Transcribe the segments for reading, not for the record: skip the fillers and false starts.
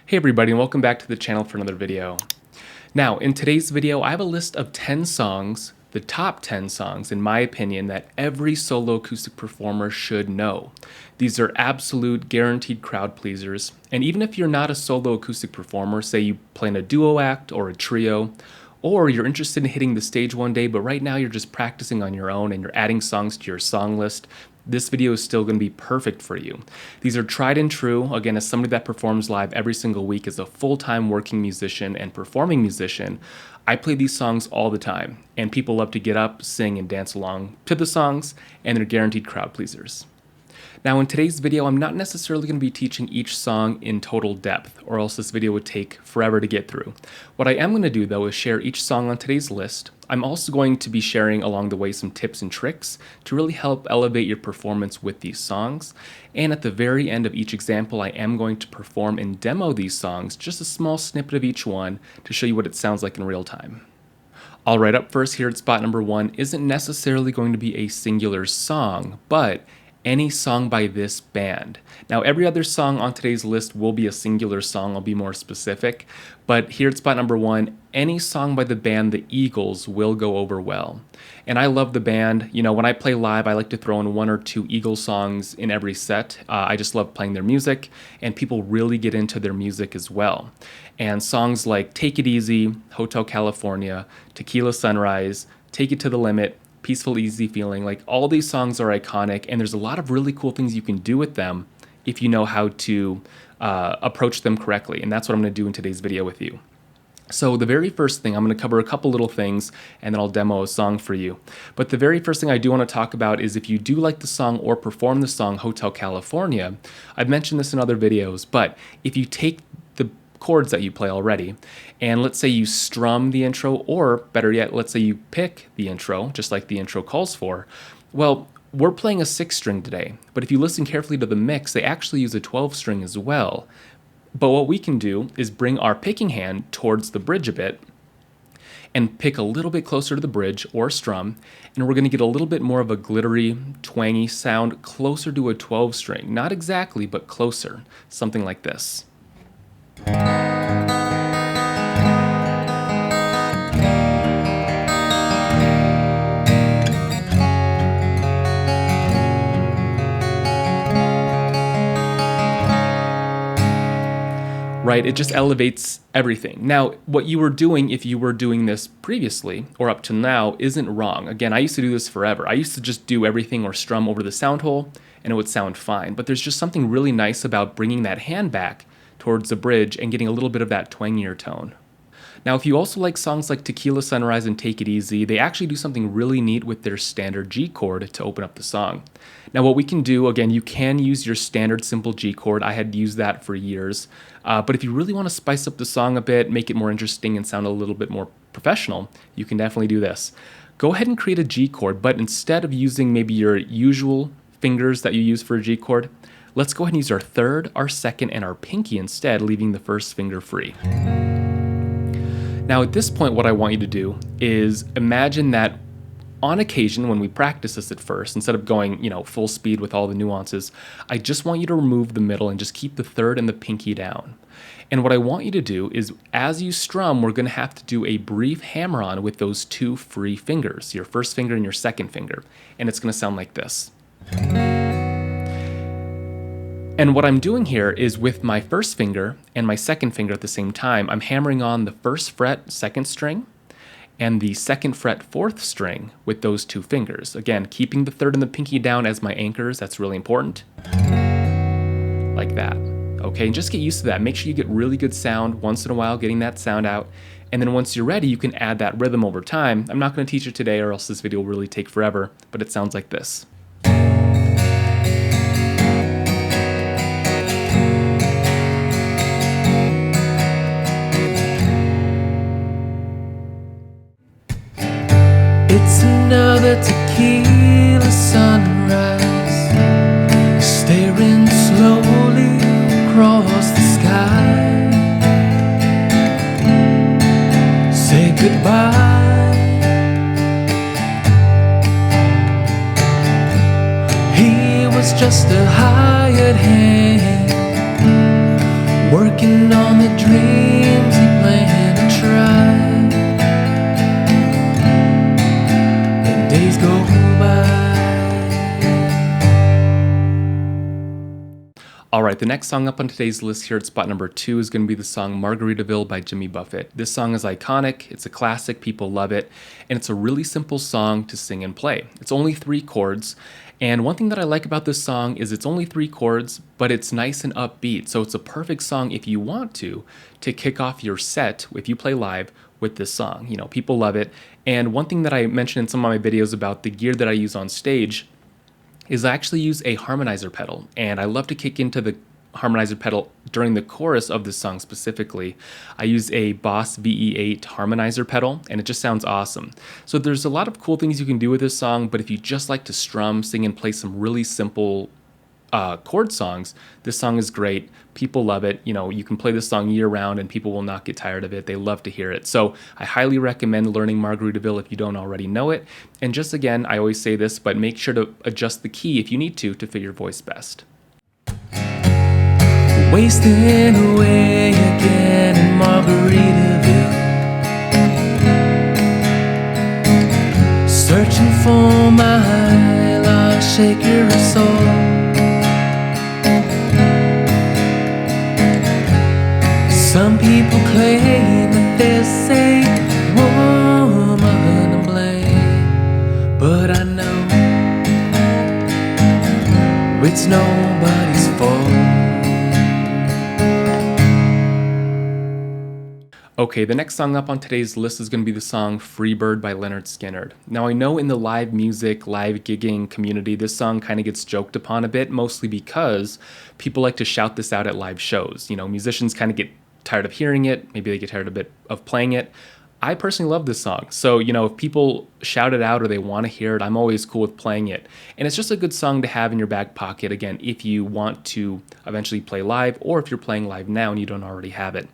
Hey everybody, and welcome back to the channel for another video. Now, in today's video, I have a list of 10 songs, the top 10 songs, in my opinion, that every solo acoustic performer should know. These are absolute guaranteed crowd pleasers, and even if you're not a solo acoustic performer, say you play in a duo act or a trio, or you're interested in hitting the stage one day, but right now you're just practicing on your own and you're adding songs to your song list, this video is still going to be perfect for you. These are tried and true. Again, as somebody that performs live every single week as a full-time working musician and performing musician, I play these songs all the time, and people love to get up, sing, and dance along to the songs, and they're guaranteed crowd pleasers. Now in today's video, I'm not necessarily going to be teaching each song in total depth, or else this video would take forever to get through. What I am going to do though is share each song on today's list. I'm also going to be sharing along the way some tips and tricks to really help elevate your performance with these songs. And at the very end of each example, I am going to perform and demo these songs, just a small snippet of each one to show you what it sounds like in real time. Alright, up first here at spot number 1 isn't necessarily going to be a singular song, but any song by this band. Now every other song on today's list will be a singular song, I'll be more specific, but here at spot number 1, any song by the band The Eagles will go over well. And I love the band. You know, when I play live, I like to throw in 1 or 2 Eagles songs in every set. I just love playing their music, and people really get into their music as well. And songs like Take It Easy, Hotel California, Tequila Sunrise, Take It to the Limit, Peaceful Easy Feeling, like all these songs are iconic, and there's a lot of really cool things you can do with them if you know how to approach them correctly, and that's what I'm going to do in today's video with you. So the very first thing, I'm going to cover a couple little things and then I'll demo a song for you. But the very first thing I do want to talk about is if you do like the song or perform the song Hotel California, I've mentioned this in other videos, but if you take the chords that you play already, and let's say you strum the intro, or better yet, let's say you pick the intro, just like the intro calls for, well, we're playing a 6-string today, but if you listen carefully to the mix, they actually use a 12-string as well. But what we can do is bring our picking hand towards the bridge a bit and pick a little bit closer to the bridge or strum, and we're going to get a little bit more of a glittery, twangy sound closer to a 12-string. Not exactly, but closer. Something like this. Right, it just elevates everything. Now, what you were doing if you were doing this previously or up to now isn't wrong. Again, I used to do this forever. I used to just do everything or strum over the sound hole and it would sound fine. But there's just something really nice about bringing that hand back towards the bridge and getting a little bit of that twangier tone. Now, if you also like songs like Tequila Sunrise and Take It Easy, they actually do something really neat with their standard G chord to open up the song. Now, what we can do, again, you can use your standard simple G chord. I had used that for years. But if you really want to spice up the song a bit, make it more interesting and sound a little bit more professional, you can definitely do this. Go ahead and create a G chord, but instead of using maybe your usual fingers that you use for a G chord, let's go ahead and use our third, our second, and our pinky instead, leaving the first finger free. Now at this point, what I want you to do is imagine that on occasion when we practice this at first, instead of going, full speed with all the nuances, I just want you to remove the middle and just keep the third and the pinky down. And what I want you to do is, as you strum, we're going to have to do a brief hammer-on with those 2 free fingers, your first finger and your second finger, and it's going to sound like this. And what I'm doing here is with my first finger and my second finger at the same time, I'm hammering on the 1st fret 2nd string and the 2nd fret 4th string with those 2 fingers. Again, keeping the third and the pinky down as my anchors, that's really important. Like that. Okay, and just get used to that. Make sure you get really good sound once in a while, getting that sound out. And then once you're ready, you can add that rhythm over time. I'm not going to teach it today or else this video will really take forever, but it sounds like this. It's another tequila sunrise, staring slowly across the sky. Say goodbye. He was just a hired hand, working on the days go by. Alright, the next song up on today's list here at spot number 2 is going to be the song Margaritaville by Jimmy Buffett. This song is iconic, it's a classic, people love it, and it's a really simple song to sing and play. It's only 3 chords, and one thing that I like about this song is it's only 3 chords, but it's nice and upbeat, so it's a perfect song if you want to kick off your set, if you play live, with this song. You know, people love it, and one thing that I mentioned in some of my videos about the gear that I use on stage is I actually use a harmonizer pedal, and I love to kick into the harmonizer pedal during the chorus of this song specifically. I use a Boss VE8 harmonizer pedal, and it just sounds awesome. So there's a lot of cool things you can do with this song, but if you just like to strum, sing, and play some really simple chord songs, this song is great. People love it. You know, you can play this song year round and people will not get tired of it. They love to hear it. So I highly recommend learning Margaritaville if you don't already know it. And just again, I always say this, but make sure to adjust the key if you need to fit your voice best. Wasting away again in Margaritaville, searching for my lost shaker of soul. Some people claim that there's a woman to blame, but I know it's nobody's fault. Okay, the next song up on today's list is going to be the song Freebird by Leonard Skinner. Now I know in the live music, live gigging community, this song kind of gets joked upon a bit, mostly because people like to shout this out at live shows. You know, musicians kind of get tired of hearing it, maybe they get tired a bit of playing it. I personally love this song, so you know, if people shout it out or they want to hear it, I'm always cool with playing it. And it's just a good song to have in your back pocket, again, if you want to eventually play live, or if you're playing live now and you don't already have it.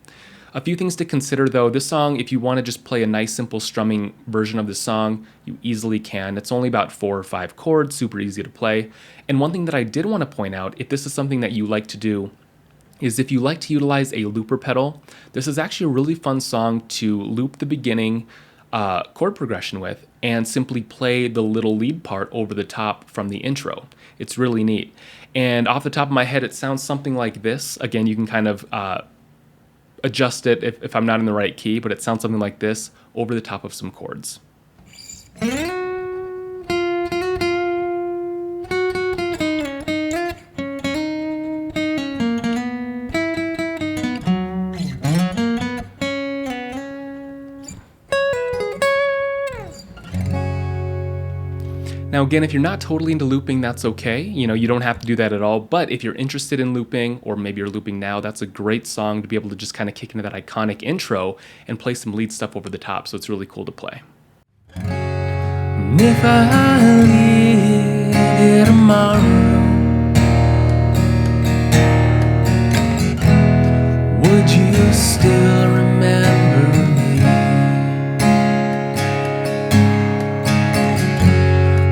A few things to consider though, this song, if you want to just play a nice simple strumming version of the song, you easily can. It's only about 4 or 5 chords, super easy to play. And one thing that I did want to point out, if this is something that you like to do, is if you like to utilize a looper pedal, this is actually a really fun song to loop the beginning chord progression with and simply play the little lead part over the top from the intro. It's really neat. And off the top of my head, it sounds something like this. Again, you can kind of adjust it if I'm not in the right key, but it sounds something like this over the top of some chords. Now again, if you're not totally into looping, that's okay. You know, you don't have to do that at all, but if you're interested in looping, or maybe you're looping now, that's a great song to be able to just kind of kick into that iconic intro and play some lead stuff over the top, so it's really cool to play. And if I leave here tomorrow, would you still remember me?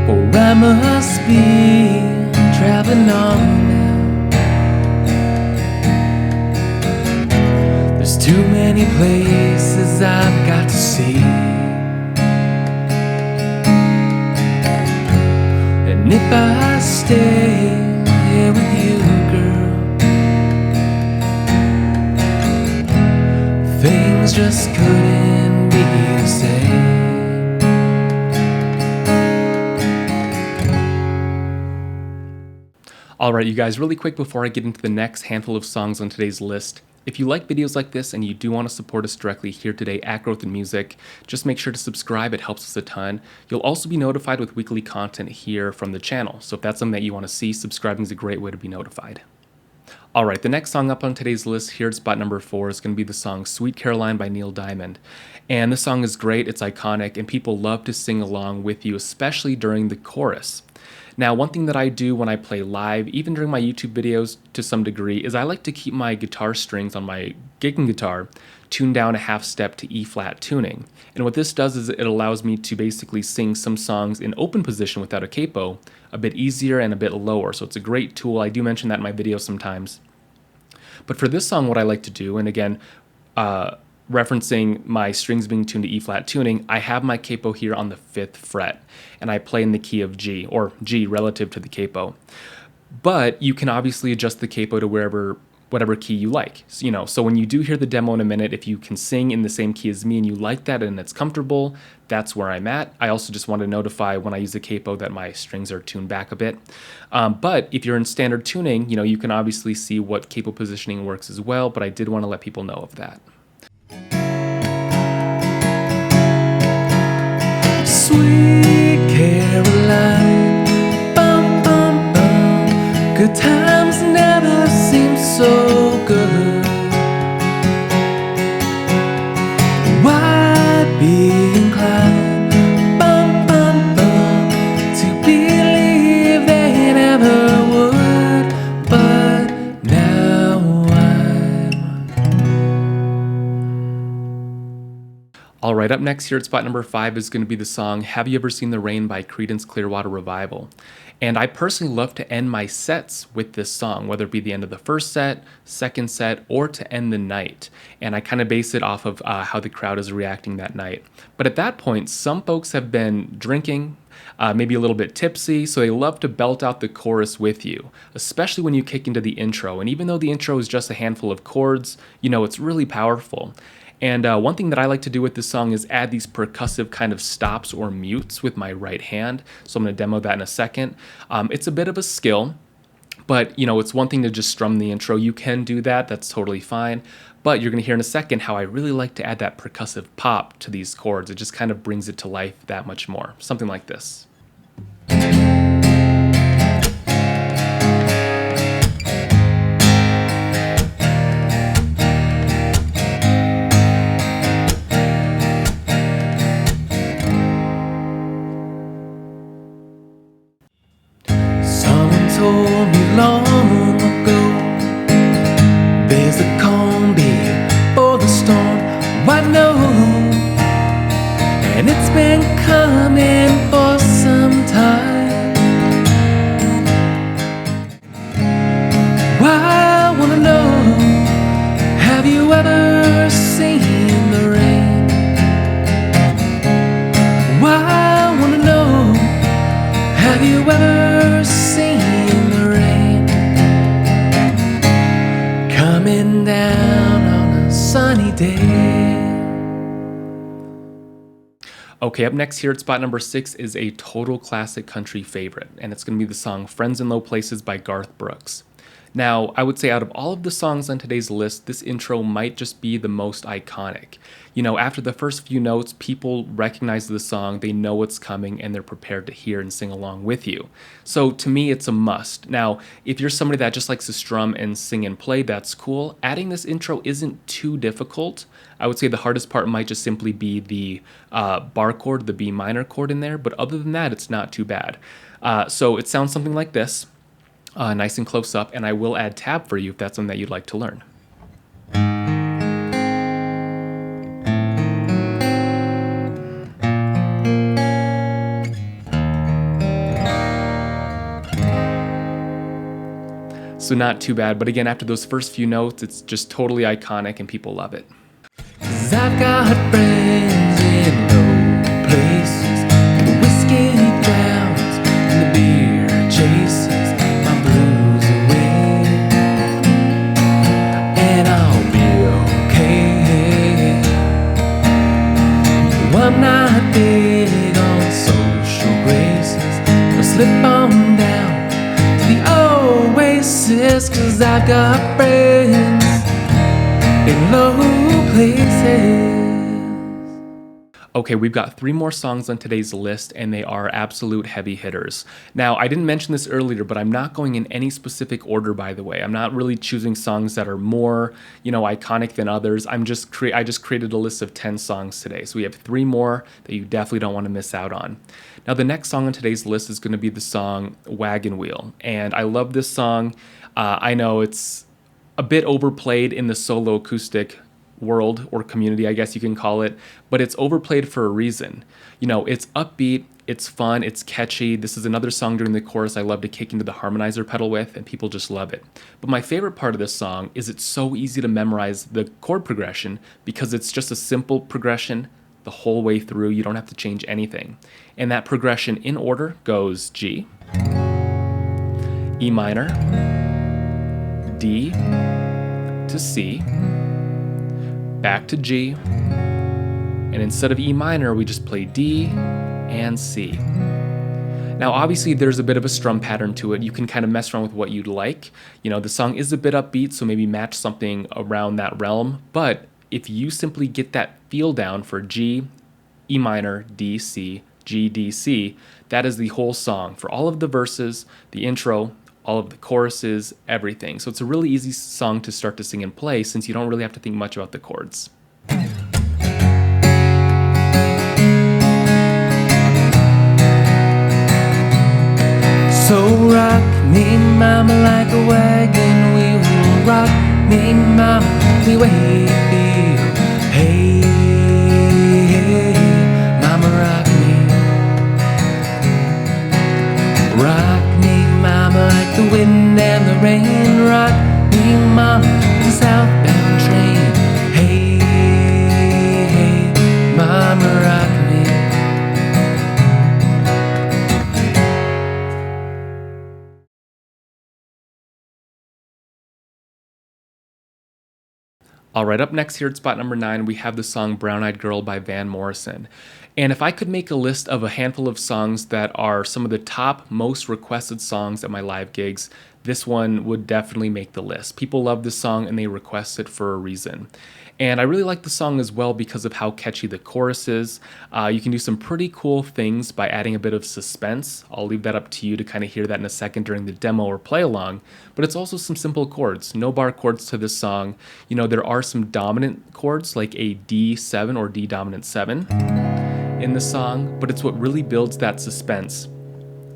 For I must be traveling on now. There's too many places I've got to see. And if I stay here with you, girl, things just couldn't be the same. Alright you guys, really quick before I get into the next handful of songs on today's list, if you like videos like this and you do want to support us directly here today at Growth in Music, just make sure to subscribe, it helps us a ton. You'll also be notified with weekly content here from the channel, so if that's something that you want to see, subscribing is a great way to be notified. Alright, the next song up on today's list here at spot number 4 is going to be the song Sweet Caroline by Neil Diamond. And this song is great, it's iconic, and people love to sing along with you, especially during the chorus. Now, one thing that I do when I play live, even during my YouTube videos to some degree, is I like to keep my guitar strings on my gigging guitar tuned down a half step to E-flat tuning. And what this does is it allows me to basically sing some songs in open position without a capo a bit easier and a bit lower. So it's a great tool. I do mention that in my videos sometimes. But for this song, what I like to do, and again, referencing my strings being tuned to E flat tuning, I have my capo here on the 5th fret, and I play in the key of G, or G relative to the capo. But you can obviously adjust the capo to whatever key you like. So when you do hear the demo in a minute, if you can sing in the same key as me and you like that and it's comfortable, that's where I'm at. I also just want to notify when I use the capo that my strings are tuned back a bit. But if you're in standard tuning, you can obviously see what capo positioning works as well, but I did want to let people know of that. Sweet Caroline, bum bum bum. Good times never seem so good. Why be inclined, bum bum bum, to believe they never would? But now All right, up next here at spot number 5 is going to be the song Have You Ever Seen the Rain by Creedence Clearwater Revival. And I personally love to end my sets with this song, whether it be the end of the first set, second set, or to end the night. And I kind of base it off of how the crowd is reacting that night. But at that point, some folks have been drinking, maybe a little bit tipsy, so they love to belt out the chorus with you, especially when you kick into the intro. And even though the intro is just a handful of chords, it's really powerful. And one thing that I like to do with this song is add these percussive kind of stops or mutes with my right hand. So I'm going to demo that in a second. It's a bit of a skill, but it's one thing to just strum the intro. You can do that. That's totally fine. But you're going to hear in a second how I really like to add that percussive pop to these chords. It just kind of brings it to life that much more. Something like this. told me long ago, there's a calm before the storm. I know, and it's been coming for some time. I wanna know, have you ever seen the rain? I wanna know, have you ever seen the rain coming down on a sunny day? Okay, up next here at spot number 6 is a total classic country favorite, and it's going to be the song Friends in Low Places by Garth Brooks. Now, I would say out of all of the songs on today's list, this intro might just be the most iconic. After the first few notes, people recognize the song, they know what's coming, and they're prepared to hear and sing along with you. So to me, it's a must. Now, if you're somebody that just likes to strum and sing and play, that's cool. Adding this intro isn't too difficult. I would say the hardest part might just simply be the bar chord, the B minor chord in there, but other than that, it's not too bad. So it sounds something like this. Nice and close up, and I will add tab for you if that's something that you'd like to learn. So not too bad, but again, after those first few notes, it's just totally iconic and people love it. 'Cause I've got friends in low places, the whiskey drowns and the beer chases my blues away, and I'll be okay. Well, I'm not big on social graces, but slip on down to the oasis, 'cause I've got friends in low places. Okay, we've got 3 more songs on today's list, and they are absolute heavy hitters. Now, I didn't mention this earlier, but I'm not going in any specific order, by the way. I'm not really choosing songs that are more, iconic than others. I just created a list of 10 songs today, so we have 3 more that you definitely don't want to miss out on. Now, the next song on today's list is going to be the song Wagon Wheel, and I love this song. I know it's a bit overplayed in the solo acoustic world or community, I guess you can call it, but it's overplayed for a reason. You know, it's upbeat, it's fun, it's catchy. This is another song during the chorus I love to kick into the harmonizer pedal with, and people just love it. But my favorite part of this song is it's so easy to memorize the chord progression because it's just a simple progression the whole way through. You don't have to change anything. And that progression in order goes G, E minor, D to C, back to G, and instead of E minor, we just play D and C. Now, obviously, there's a bit of a strum pattern to it. You can kind of mess around with what you'd like. You know, the song is a bit upbeat, so maybe match something around that realm. But if you simply get that feel down for G, E minor, D, C, G, D, C, that is the whole song for all of the verses, the intro, all of the choruses, everything. So it's a really easy song to start to sing and play since you don't really have to think much about the chords. So rock me, mama, like a wagon wheel. Rock me, mama, we wait. Hey, hey, mama, rock me. Rock me, mama, like the wind and the rain. Rock me, mama, like a southbound train. Hey, hey, mama, rock me. All right, up next here at spot number 9, we have the song Brown Eyed Girl by Van Morrison. And if I could make a list of a handful of songs that are some of the top most requested songs at my live gigs, this one would definitely make the list. People love this song and they request it for a reason. And I really like the song as well because of how catchy the chorus is. You can do some pretty cool things by adding a bit of suspense. I'll leave that up to you to kind of hear that in a second during the demo or play along. But it's also some simple chords, no bar chords to this song. You know, there are some dominant chords like a D7 or D dominant 7 in the song, but it's what really builds that suspense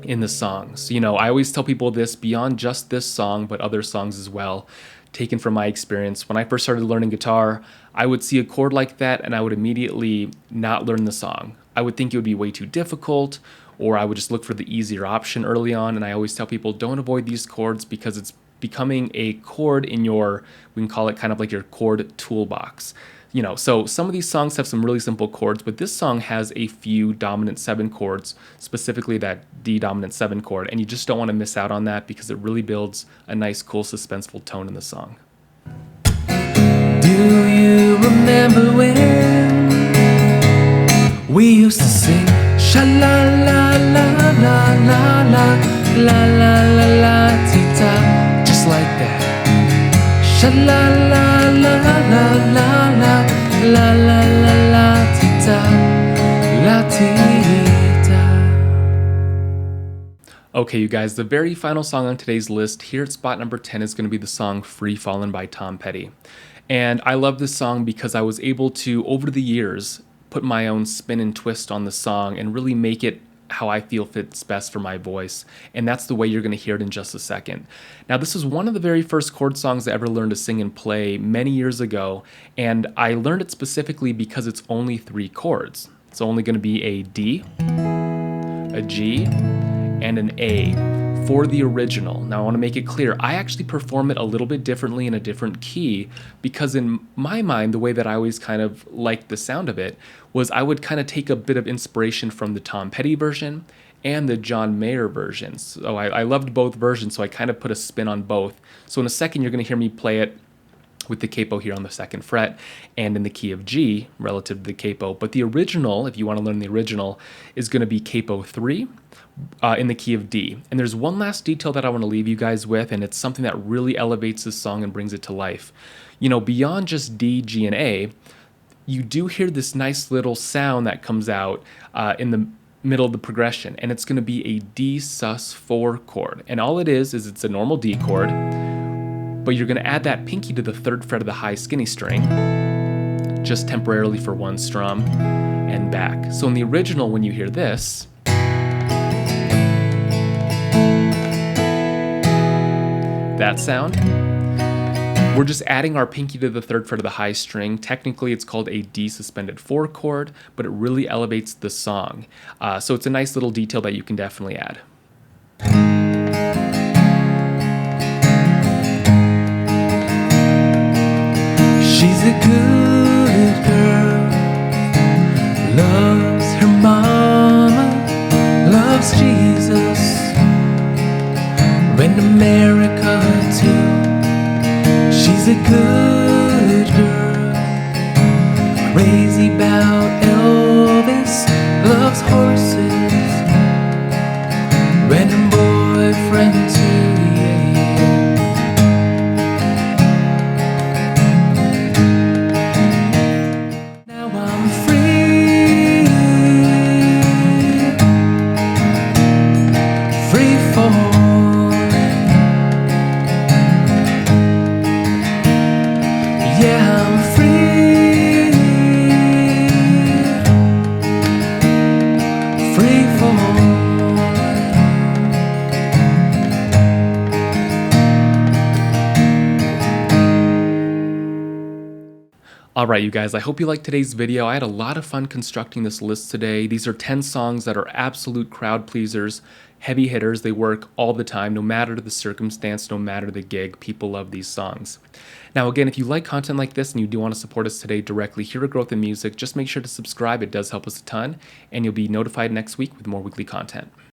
in the songs. You know, I always tell people this beyond just this song, but other songs as well, taken from my experience. When I first started learning guitar, I would see a chord like that and I would immediately not learn the song. I would think it would be way too difficult, or I would just look for the easier option early on. And I always tell people, don't avoid these chords because it's becoming a chord in your, we can call it kind of like your chord toolbox. You know, so some of these songs have some really simple chords, but this song has a few dominant 7 chords, specifically that D dominant 7 chord, and you just don't want to miss out on that because it really builds a nice, cool, suspenseful tone in the song. Do you remember when we used to sing sha la la la la la la la la la la tita, just like that. Sha la la la la la la la la la la tita, la tita. Okay, you guys, the very final song on today's list here at spot number 10 is going to be the song Free Fallin' by Tom Petty. And I love this song because I was able to, over the years, put my own spin and twist on the song and really make it how I feel fits best for my voice. And that's the way you're going to hear it in just a second. Now, this is one of the very first chord songs I ever learned to sing and play many years ago. And I learned it specifically because it's only 3 chords. It's only going to be a D, a G, and an A for the original. Now I want to make it clear, I actually perform it a little bit differently in a different key because in my mind, the way that I always kind of liked the sound of it was I would kind of take a bit of inspiration from the Tom Petty version and the John Mayer version. So I loved both versions, so I kind of put a spin on both. So in a second, you're going to hear me play it with the capo here on the 2nd fret and in the key of G relative to the capo. But the original, if you want to learn the original, is going to be capo 3 in the key of D. And there's one last detail that I want to leave you guys with, and it's something that really elevates this song and brings it to life. You know, beyond just D, G, and A, you do hear this nice little sound that comes out in the middle of the progression, and it's going to be a D sus4 chord. And all it is it's a normal D chord, but you're going to add that pinky to the 3rd fret of the high skinny string, just temporarily for one strum, and back. So in the original, when you hear this, that sound, We're just adding our pinky to the third fret of the high string. Technically, it's called a D suspended 4 chord, but it really elevates the song. So it's a nice little detail that you can definitely add. She's a good girl, loves her mama, loves Jesus, and America too. She's a good girl, crazy about Elvis, loves horses, and her boyfriend too, yeah. Now I'm free, free falling. Yeah, I'm free, free falling. Alright you guys, I hope you liked today's video. I had a lot of fun constructing this list today. These are 10 songs that are absolute crowd pleasers, heavy hitters. They work all the time, no matter the circumstance, no matter the gig. People love these songs. Now again, if you like content like this and you do want to support us today directly here at Growth in Music, just make sure to subscribe. It does help us a ton, and you'll be notified next week with more weekly content.